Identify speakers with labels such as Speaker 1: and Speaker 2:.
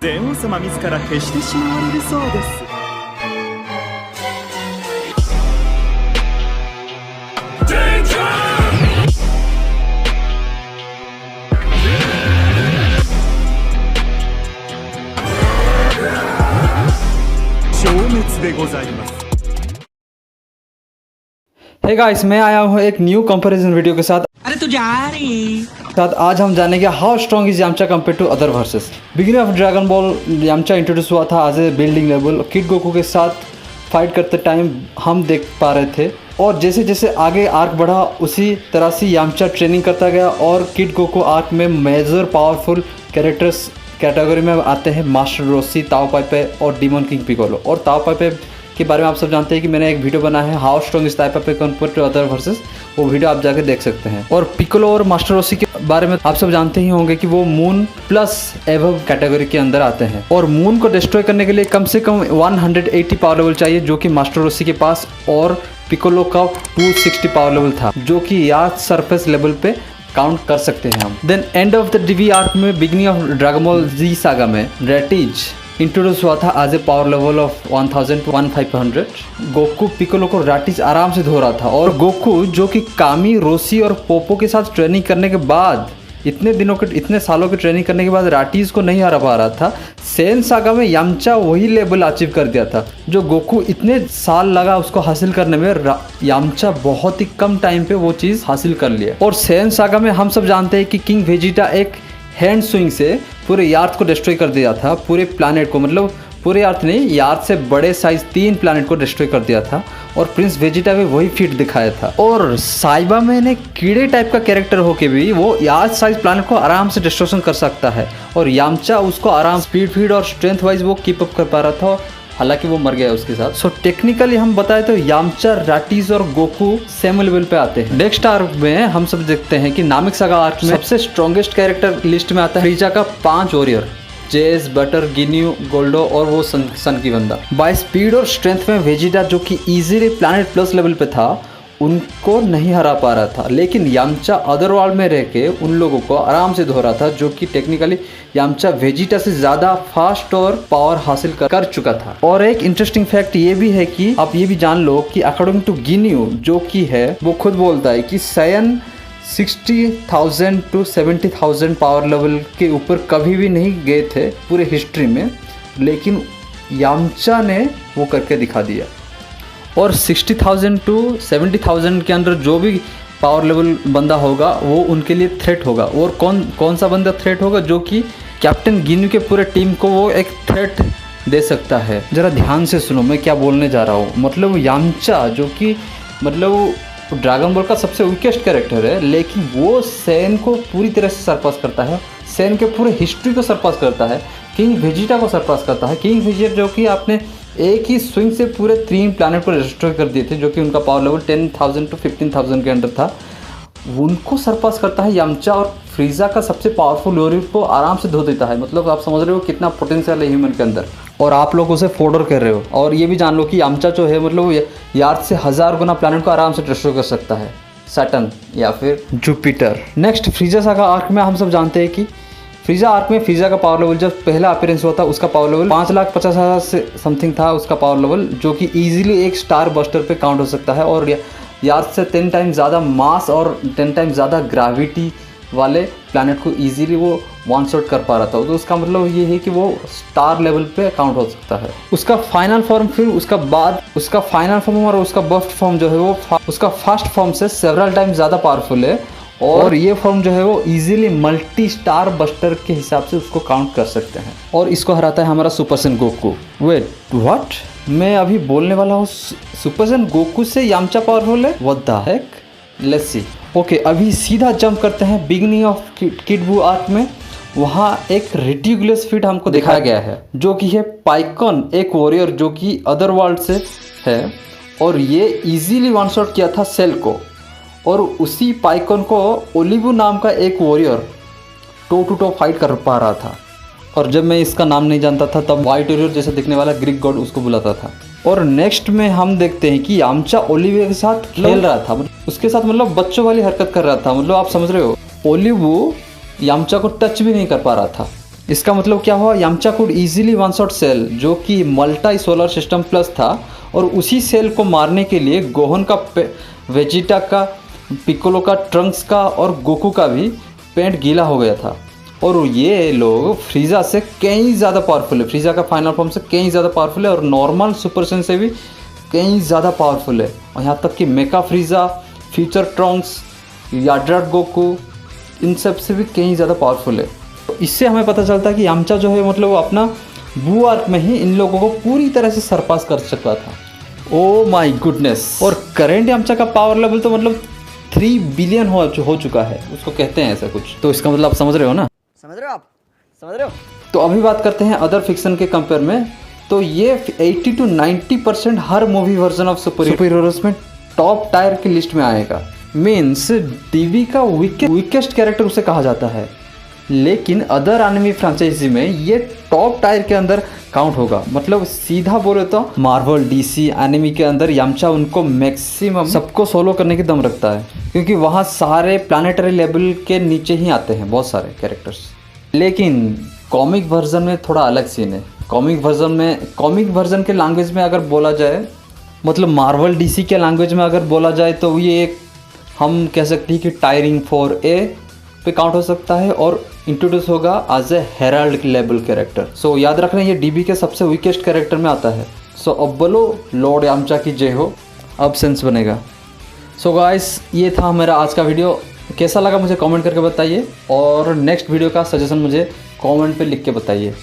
Speaker 1: 禅王様自ら消してしまわれるそうです。消滅でございます。
Speaker 2: हे guys, मैं आया हूँ एक न्यू कंपैरिजन वीडियो के साथ।
Speaker 3: अरे तू जा रही
Speaker 2: आज हम जानेंगे how strong is Yamcha compare to other verses. Beginning of Dragon Ball Yamcha introduce हुआ था as a building level. Kid Goku के साथ फाइट करते टाइम हम देख पा रहे थे, और जैसे जैसे आगे आर्क बढ़ा उसी तरह से यामचा ट्रेनिंग करता गया, और किड गोकू आर्क में मेजर पावरफुल कैरेक्टर्स कैटेगरी में आते हैं मास्टर रोशी, ताओ पाइपे और डीमन किंग पिकोलो। और ताओ पाइपे के बारे में आप सब जानते हैं कि मैंने एक वीडियो बनाया है हाउ स्ट्रॉन्ग इज ताओ पाइपे कंपेयर टू अदर वर्सेस, वो वीडियो आप जाके देख सकते हैं। और पिकोलो और मास्टर रोशी के बारे में आप सब जानते ही होंगे कि वो मून प्लस एवव कैटेगरी के अंदर आते हैं, और मून को डिस्ट्रॉय करने के लिए कम से कम 180 पावर लेवल चाहिए, जो कि मास्टर रोशी के पास और पिकोलो का 260 पावर लेवल था, जो कि यार्ड सरफेस लेवल पे काउंट कर सकते हैं हम। Then end of the DV arc में beginning of Dragon Ball Z saga में रेटिज इंट्रोड्यूस हुआ था as a power level of 1000 to 1500। Goku Piccolo को रैटिज आराम से धो रहा था, और गोकू जो कि कामी, रोशी और पोपो के साथ ट्रेनिंग करने के बाद इतने सालों की ट्रेनिंग करने के बाद रैटिज को नहीं हरा पा रहा था। सेन सागा में यामचा वही लेवल अचीव कर दिया था जो गोकू इतने साल लगा उसको हासिल करने में, यामचा बहुत ही कम टाइम पे वो चीज़ हासिल कर लिया। और सेन सागा में हम सब जानते हैं कि किंग वेजिटा एक हैंड स्विंग से पूरे यार्थ को डिस्ट्रॉय कर दिया था, पूरे प्लैनेट को, मतलब पूरे यार्थ नहीं, यार्थ से बड़े साइज 3 प्लैनेट को डिस्ट्रॉय कर दिया था, और प्रिंस वेजिटा में वही फीट दिखाया था। और साइबा में ने कीड़े टाइप का कैरेक्टर होके भी वो यार्थ साइज प्लैनेट को आराम से डिस्ट्रक्शन कर सकता है, और यामचा उसको आराम स्पीड फीड और स्ट्रेंथ वाइज वो कीप अप कर पा रहा था, हालांकि वो मर गया उसके साथ। सो टेक्निकली हम बताएं तो यामचा, रैटिज और गोकू सेम लेवल पे आते हैं। नेक्स्ट आर्क में हम सब देखते हैं कि नामिक सागा आर्क में सबसे स्ट्रॉन्गेस्ट कैरेक्टर लिस्ट में आता है फ्रीजा का 5 वॉरियर, जेस, बटर, गिन्यू, गोल्डो और वो सन की बंदा। बाय स्पीड और स्ट्रेंथ में वेजिटा जो कि इजीली प्लैनेट प्लस लेवल पे था उनको नहीं हरा पा रहा था, लेकिन यामचा अदर वर्ल्ड में रह के उन लोगों को आराम से धो रहा था, जो कि टेक्निकली यामचा वेजिटा से ज़्यादा फास्ट और पावर हासिल कर चुका था। और एक इंटरेस्टिंग फैक्ट ये भी है कि आप ये भी जान लो कि अकॉर्डिंग टू गिन्यू जो कि है, वो खुद बोलता है कि सयन 60,000 to 70,000 पावर लेवल के ऊपर कभी भी नहीं गए थे पूरे हिस्ट्री में, लेकिन यामचा ने वो करके दिखा दिया। और 60,000 to 70,000 के अंदर जो भी पावर लेवल बंदा होगा वो उनके लिए थ्रेट होगा। और कौन सा बंदा थ्रेट होगा? जो कि कैप्टन गिन्यू के पूरे टीम को वो एक थ्रेट दे सकता है। ज़रा ध्यान से सुनो मैं क्या बोलने जा रहा हूँ। मतलब यामचा जो कि मतलब ड्रैगन बॉल का सबसे वीकेस्ट कैरेक्टर है, लेकिन वो सैन को पूरी तरह से सरपास करता है, सैन के पूरे हिस्ट्री को सरपास करता है, किंग वेजिटा को सरपास करता है। किंग वेजिटा जो कि आपने एक ही स्विंग से पूरे 3 प्लैनेट को डिस्ट्रॉय कर दिए थे, जो कि उनका पावर लेवल 10,000 to 15,000 के अंदर था, उनको सरपास करता है यामचा। और फ्रीजा का सबसे पावरफुल वॉरियर को आराम से धो देता है। मतलब आप समझ रहे हो कितना पोटेंशियल है ह्यूमन के अंदर, और आप लोग उसे फोर्डर कर रहे हो। और ये भी जान लो कि यामचा जो है मतलब यार्ड से 1000 गुना प्लैनेट को आराम से डिस्ट्रॉय कर सकता है, सैटर्न या फिर जुपिटर। नेक्स्ट फ्रीजा सागा आर्क में हम सब जानते हैं कि फ्रीजा आर्क में फ्रीजा का पावर लेवल जब पहला अपीयरेंस हुआ था उसका पावर लेवल 5,50,000 से समथिंग था उसका पावर लेवल, जो कि इजीली एक स्टार बस्टर पे काउंट हो सकता है, और यार्ड से 10 टाइम्स ज़्यादा मास और 10 टाइम्स ज़्यादा ग्रेविटी वाले प्लैनेट को इजीली वो वन शॉट कर पा रहा था। तो उसका मतलब ये है कि वो स्टार लेवल पे काउंट हो सकता है। उसका फाइनल फॉर्म, फिर उसका बाद उसका फाइनल फॉर्म और उसका बस्ट फॉर्म जो है वो उसका फर्स्ट फॉर्म से सेवरल टाइम्स ज़्यादा पावरफुल है, और ये फॉर्म जो है वो इजीली मल्टी स्टार बस्टर के हिसाब से उसको काउंट कर सकते हैं, और इसको हराता है हमारा super Saiyan Goku. Wait what? मैं अभी बोलने वाला हूँ सुपर सैन गोकू से यामचा पावरफुल है? What the heck? Let's see. Okay, अभी सीधा जंप करते हैं beginning of kid Buu arc में। वहाँ एक रिडिकुलस फीट हमको दिखाया गया है, जो कि है पाइकन, एक वॉरियर जो कि अदर वर्ल्ड से है, और ये इजीली वन शॉट किया था सेल को। और उसी पाइकन को ओलिवू नाम का एक warrior toe to toe fight कर पा रहा था, और जब मैं इसका नाम नहीं जानता था तब वाइट वॉरियर जैसा दिखने वाला ग्रीक गॉड उसको बुलाता था। और नेक्स्ट में हम देखते हैं कि यामचा ओलिवू के साथ खेल रहा था, उसके साथ मतलब बच्चों वाली हरकत कर रहा था। मतलब आप समझ रहे हो, ओलिवू यामचा को टच भी नहीं कर पा रहा था, इसका मतलब क्या हुआ, Yamcha could easily one shot Cell जो कि मल्टी सोलर सिस्टम प्लस था, और उसी सेल को मारने के लिए गोहन का, वेजिटा का, पिकोलो का, ट्रंक्स का और गोकू का भी पेंट गीला हो गया था। और ये लोग फ्रीज़ा से कहीं ज़्यादा पावरफुल है, फ्रीज़ा का फाइनल फॉर्म से कहीं ज़्यादा पावरफुल है, और नॉर्मल सुपर सेन से भी कहीं ज़्यादा पावरफुल है। और यहाँ तक कि मेका फ्रीज़ा, फ्यूचर ट्रंक्स, याड्राट गोकू, इन सब से भी कहीं ज़्यादा पावरफुल है। तो इससे हमें पता चलता है कि यामचा जो है मतलब वो अपना बू आर्क में ही इन लोगों को पूरी तरह से सरपास कर चुका था। Oh my goodness. और करेंट यामचा का पावर लेवल तो मतलब 3 बिलियन हो चुका है, उसको कहते हैं ऐसा कुछ। तो इसका मतलब आप समझ रहे हो ना?
Speaker 4: समझ रहे हो आप? समझ रहे हो?
Speaker 2: तो अभी बात करते हैं अदर फिक्शन के कंपेयर में। तो ये 80 to 90% her movie version of super heroes में टॉप टायर की लिस्ट में आएगा। मीन्स डीबी का वीकेस्ट कैरेक्टर उसे कहा जाता है, लेकिन अदर एनिमे फ्रेंचाइजी में ये टॉप टायर के अंदर काउंट होगा। मतलब सीधा बोले तो मार्वल, डीसी, एनिमे के अंदर यामचा उनको मैक्सिमम सबको सोलो करने की दम रखता है, क्योंकि वहाँ सारे प्लानेटरी लेवल के नीचे ही आते हैं बहुत सारे कैरेक्टर्स। लेकिन कॉमिक वर्जन में थोड़ा अलग सीन है। कॉमिक वर्जन के लैंग्वेज में अगर बोला जाए, मतलब मार्वल डीसी के लैंग्वेज में अगर बोला जाए, तो ये एक हम कह सकते हैं कि टायरिंग 4A पे काउंट हो सकता है, और इंट्रोड्यूस होगा as a herald level character. So याद रखना ये डीबी के सबसे वीकेस्ट कैरेक्टर में आता है। सो अब बोलो लॉर्ड यामचा की जय हो, अब सेंस बनेगा। सो गाइस, ये था मेरा आज का वीडियो। कैसा लगा मुझे कमेंट करके बताइए, और नेक्स्ट वीडियो का सजेशन मुझे कमेंट पे लिख के बताइए।